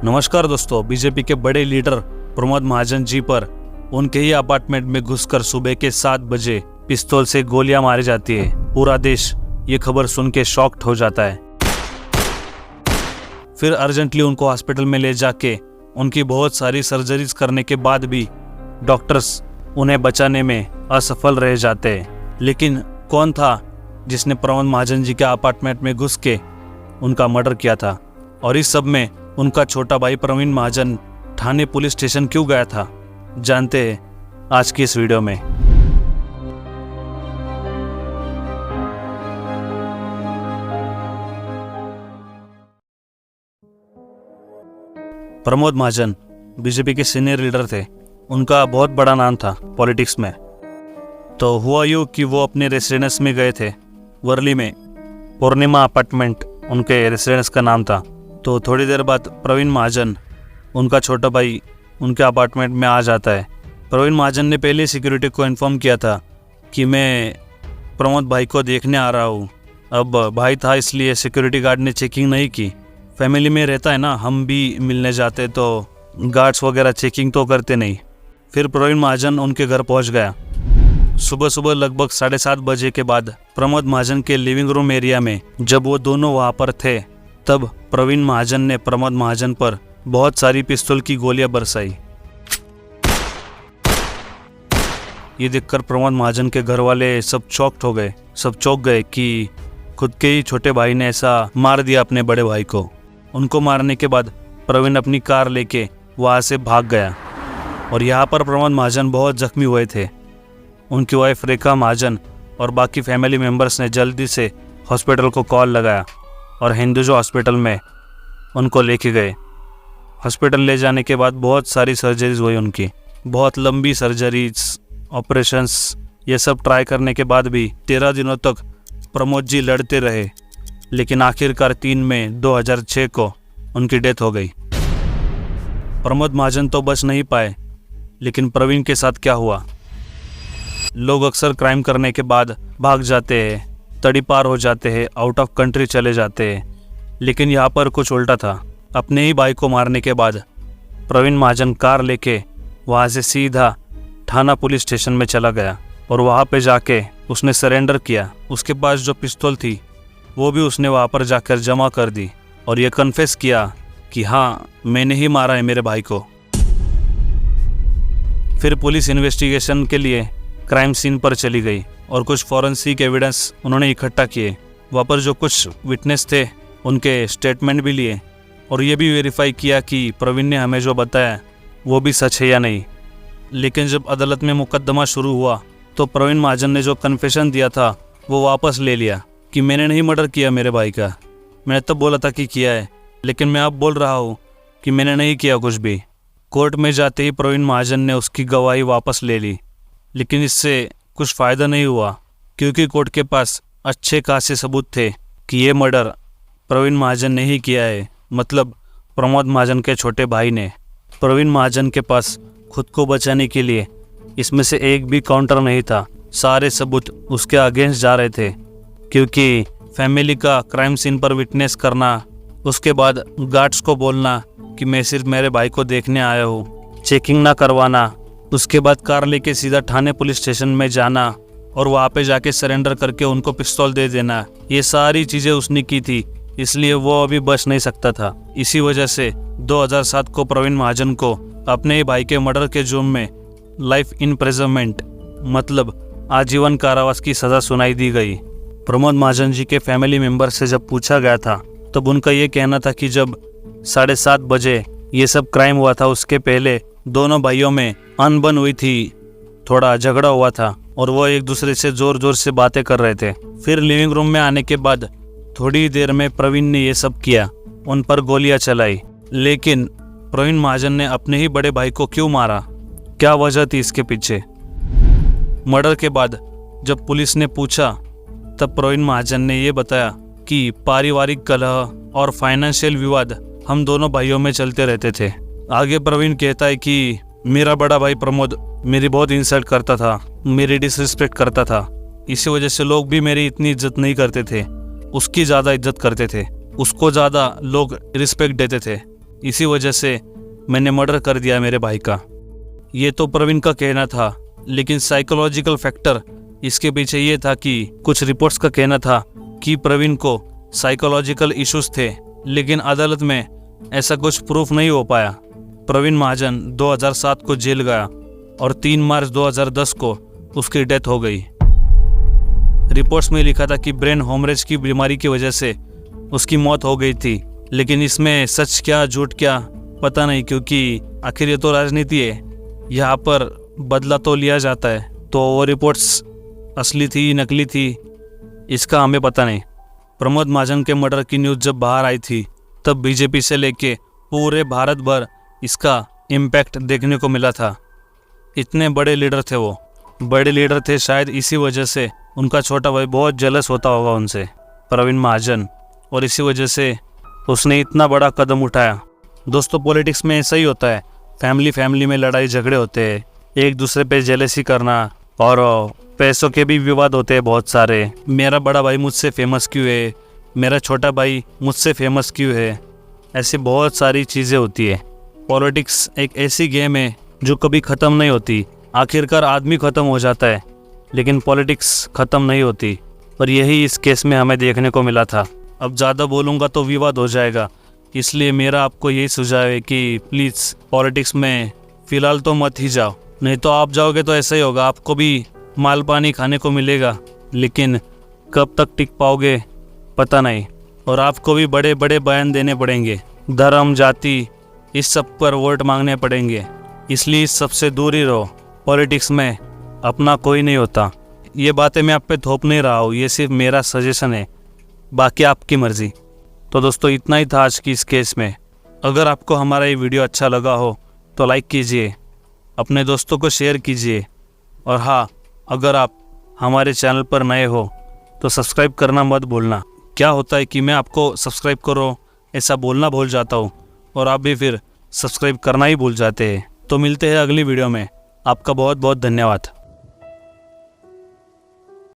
नमस्कार दोस्तों। बीजेपी के बड़े लीडर प्रमोद महाजन जी पर उनके ही अपार्टमेंट में घुसकर सुबह के 7 बजे पिस्तौल से गोलियां मारी जाती है। पूरा देश ये खबर सुन के शॉक्ड हो जाता है। फिर अर्जेंटली उनको हॉस्पिटल में ले जाके उनकी बहुत सारी सर्जरीज करने के बाद भी डॉक्टर्स उन्हें बचाने में असफल रह जाते हैं। लेकिन कौन था जिसने प्रमोद महाजन जी के अपार्टमेंट में घुस के उनका मर्डर किया था? और इस सब में उनका छोटा भाई प्रवीण महाजन थाने पुलिस स्टेशन क्यों गया था, जानते हैं आज की इस वीडियो में। प्रमोद महाजन बीजेपी के सीनियर लीडर थे। उनका बहुत बड़ा नाम था पॉलिटिक्स में। तो हुआ यूँ कि वो अपने रेसिडेंस में गए थे वर्ली में। पूर्णिमा अपार्टमेंट उनके रेसिडेंस का नाम था। तो थोड़ी देर बाद प्रवीण महाजन, उनका छोटा भाई, उनके अपार्टमेंट में आ जाता है। प्रवीण महाजन ने पहले सिक्योरिटी को इन्फॉर्म किया था कि मैं प्रमोद भाई को देखने आ रहा हूँ। अब भाई था इसलिए सिक्योरिटी गार्ड ने चेकिंग नहीं की। फैमिली में रहता है ना, हम भी मिलने जाते तो गार्ड्स वगैरह चेकिंग तो करते नहीं। फिर प्रवीण महाजन उनके घर पहुँच गया। सुबह सुबह लगभग 7:30 बजे के बाद प्रमोद महाजन के लिविंग रूम एरिया में जब वो दोनों वहाँ पर थे, तब प्रवीण महाजन ने प्रमोद महाजन पर बहुत सारी पिस्तौल की गोलियां बरसाई। ये देखकर प्रमोद महाजन के घर वाले सब चौंक गए कि खुद के ही छोटे भाई ने ऐसा मार दिया अपने बड़े भाई को। उनको मारने के बाद प्रवीण अपनी कार लेके वहाँ से भाग गया। और यहाँ पर प्रमोद महाजन बहुत जख्मी हुए थे। उनकी वाइफ रेखा महाजन और बाकी फैमिली मेम्बर्स ने जल्दी से हॉस्पिटल को कॉल लगाया और हिंदुजा हॉस्पिटल में उनको लेके गए। हॉस्पिटल ले जाने के बाद बहुत सारी सर्जरीज हुई उनकी, बहुत लंबी सर्जरीज, ऑपरेशंस, ये सब ट्राई करने के बाद भी 13 दिनों तक प्रमोद जी लड़ते रहे। लेकिन आखिरकार 3 मई 2006 को उनकी डेथ हो गई। प्रमोद महाजन तो बच नहीं पाए, लेकिन प्रवीण के साथ क्या हुआ? लोग अक्सर क्राइम करने के बाद भाग जाते हैं, तड़ी पार हो जाते हैं, आउट ऑफ कंट्री चले जाते हैं। लेकिन यहाँ पर कुछ उल्टा था। अपने ही भाई को मारने के बाद प्रवीण महाजन कार लेके वहाँ से सीधा थाना पुलिस स्टेशन में चला गया और वहाँ पे जाके उसने सरेंडर किया। उसके पास जो पिस्तौल थी वो भी उसने वहाँ पर जाकर जमा कर दी और ये कन्फेस किया कि हाँ, मैंने ही मारा है मेरे भाई को। फिर पुलिस इन्वेस्टिगेशन के लिए क्राइम सीन पर चली गई और कुछ फॉरेंसिक एविडेंस उन्होंने इकट्ठा किए। वहाँ पर जो कुछ विटनेस थे उनके स्टेटमेंट भी लिए और ये भी वेरीफाई किया कि प्रवीण ने हमें जो बताया वो भी सच है या नहीं। लेकिन जब अदालत में मुकदमा शुरू हुआ तो प्रवीण महाजन ने जो कन्फेशन दिया था वो वापस ले लिया कि मैंने नहीं मर्डर किया मेरे भाई का। मैंने तब बोला था कि किया है, लेकिन मैं अब बोल रहा हूँ कि मैंने नहीं किया कुछ भी। कोर्ट में जाते ही प्रवीण महाजन ने उसकी गवाही वापस ले ली। लेकिन इससे कुछ फ़ायदा नहीं हुआ क्योंकि कोर्ट के पास अच्छे खासे सबूत थे कि ये मर्डर प्रवीण महाजन ने ही किया है, मतलब प्रमोद महाजन के छोटे भाई ने। प्रवीण महाजन के पास खुद को बचाने के लिए इसमें से एक भी काउंटर नहीं था। सारे सबूत उसके अगेंस्ट जा रहे थे क्योंकि फैमिली का क्राइम सीन पर विटनेस करना, उसके बाद गार्ड्स को बोलना कि मैं सिर्फ मेरे भाई को देखने आया हूँ, चेकिंग ना करवाना, उसके बाद कार लेके सीधा थाने पुलिस स्टेशन में जाना और वहाँ पे जाके सरेंडर करके उनको पिस्तौल दे देना, ये सारी चीज़ें उसने की थी। इसलिए वो अभी बच नहीं सकता था। इसी वजह से 2007 को प्रवीण महाजन को अपने ही भाई के मर्डर के जुर्म में लाइफ इम्प्रिजनमेंट, मतलब आजीवन कारावास की सज़ा सुनाई दी गई। प्रमोद महाजन जी के फैमिली मेम्बर से जब पूछा गया था तब उनका ये कहना था कि जब 7:30 बजे ये सब क्राइम हुआ था उसके पहले दोनों भाइयों में अनबन हुई थी, थोड़ा झगड़ा हुआ था और वो एक दूसरे से जोर जोर से बातें कर रहे थे। फिर लिविंग रूम में आने के बाद थोड़ी देर में प्रवीण ने ये सब किया, उन पर गोलियां चलाई। लेकिन प्रवीण महाजन ने अपने ही बड़े भाई को क्यों मारा? क्या वजह थी इसके पीछे? मर्डर के बाद जब पुलिस ने पूछा तब प्रवीण महाजन ने ये बताया कि पारिवारिक कलह और फाइनेंशियल विवाद हम दोनों भाइयों में चलते रहते थे। आगे प्रवीण कहता है कि मेरा बड़ा भाई प्रमोद मेरी बहुत इंसल्ट करता था, मेरी डिसरिस्पेक्ट करता था, इसी वजह से लोग भी मेरी इतनी इज्जत नहीं करते थे, उसकी ज़्यादा इज्जत करते थे, उसको ज़्यादा लोग रिस्पेक्ट देते थे। इसी वजह से मैंने मर्डर कर दिया मेरे भाई का। ये तो प्रवीण का कहना था, लेकिन साइकोलॉजिकल फैक्टर इसके पीछे ये था कि कुछ रिपोर्ट्स का कहना था कि प्रवीण को साइकोलॉजिकल इश्यूज थे, लेकिन अदालत में ऐसा कुछ प्रूफ नहीं हो पाया। प्रवीण महाजन 2007 को जेल गया और 3 मार्च 2010 को उसकी डेथ हो गई। रिपोर्ट्स में लिखा था कि ब्रेन हेमरेज की बीमारी की वजह से उसकी मौत हो गई थी, लेकिन इसमें सच क्या झूठ क्या पता नहीं, क्योंकि आखिर ये तो राजनीति है, यहाँ पर बदला तो लिया जाता है। तो वो रिपोर्ट्स असली थी नकली थी इसका हमें पता नहीं। प्रमोद महाजन के मर्डर की न्यूज़ जब बाहर आई थी तब बीजेपी से लेके पूरे भारत भर इसका इम्पैक्ट देखने को मिला था। इतने बड़े लीडर थे, वो बड़े लीडर थे, शायद इसी वजह से उनका छोटा भाई बहुत जेलस होता होगा उनसे, प्रवीण महाजन, और इसी वजह से उसने इतना बड़ा कदम उठाया। दोस्तों, पॉलिटिक्स में ऐसा ही होता है, फैमिली में लड़ाई झगड़े होते हैं, एक दूसरे पे जेलसी करना, और पैसों के भी विवाद होते हैं बहुत सारे। मेरा बड़ा भाई मुझसे फेमस क्यों है, मेरा छोटा भाई मुझसे फेमस क्यों है, ऐसी बहुत सारी चीज़ें होती है। पॉलिटिक्स एक ऐसी गेम है जो कभी ख़त्म नहीं होती। आखिरकार आदमी ख़त्म हो जाता है, लेकिन पॉलिटिक्स ख़त्म नहीं होती, और यही इस केस में हमें देखने को मिला था। अब ज़्यादा बोलूँगा तो विवाद हो जाएगा, इसलिए मेरा आपको यही सुझाव है कि प्लीज़ पॉलिटिक्स में फ़िलहाल तो मत ही जाओ, नहीं तो आप जाओगे तो ऐसा ही होगा, आपको भी माल पानी खाने को मिलेगा, लेकिन कब तक टिक पाओगे पता नहीं, और आपको भी बड़े बड़े बयान देने पड़ेंगे, धर्म जाति इस सब पर वोट मांगने पड़ेंगे। इसलिए इस सबसे दूर ही रहो, पॉलिटिक्स में अपना कोई नहीं होता। ये बातें मैं आप पे थोप नहीं रहा हूँ, ये सिर्फ मेरा सजेशन है, बाकी आपकी मर्ज़ी। तो दोस्तों, इतना ही था आज की इस केस में। अगर आपको हमारा ये वीडियो अच्छा लगा हो तो लाइक कीजिए, अपने दोस्तों को शेयर कीजिए, और हाँ, अगर आप हमारे चैनल पर नए हो तो सब्सक्राइब करना मत भूलना। क्या होता है कि मैं आपको सब्सक्राइब करो ऐसा बोलना भूल जाता हूँ, और आप भी फिर सब्सक्राइब करना ही भूल जाते हैं। तो मिलते हैं अगली वीडियो में। आपका बहुत बहुत धन्यवाद।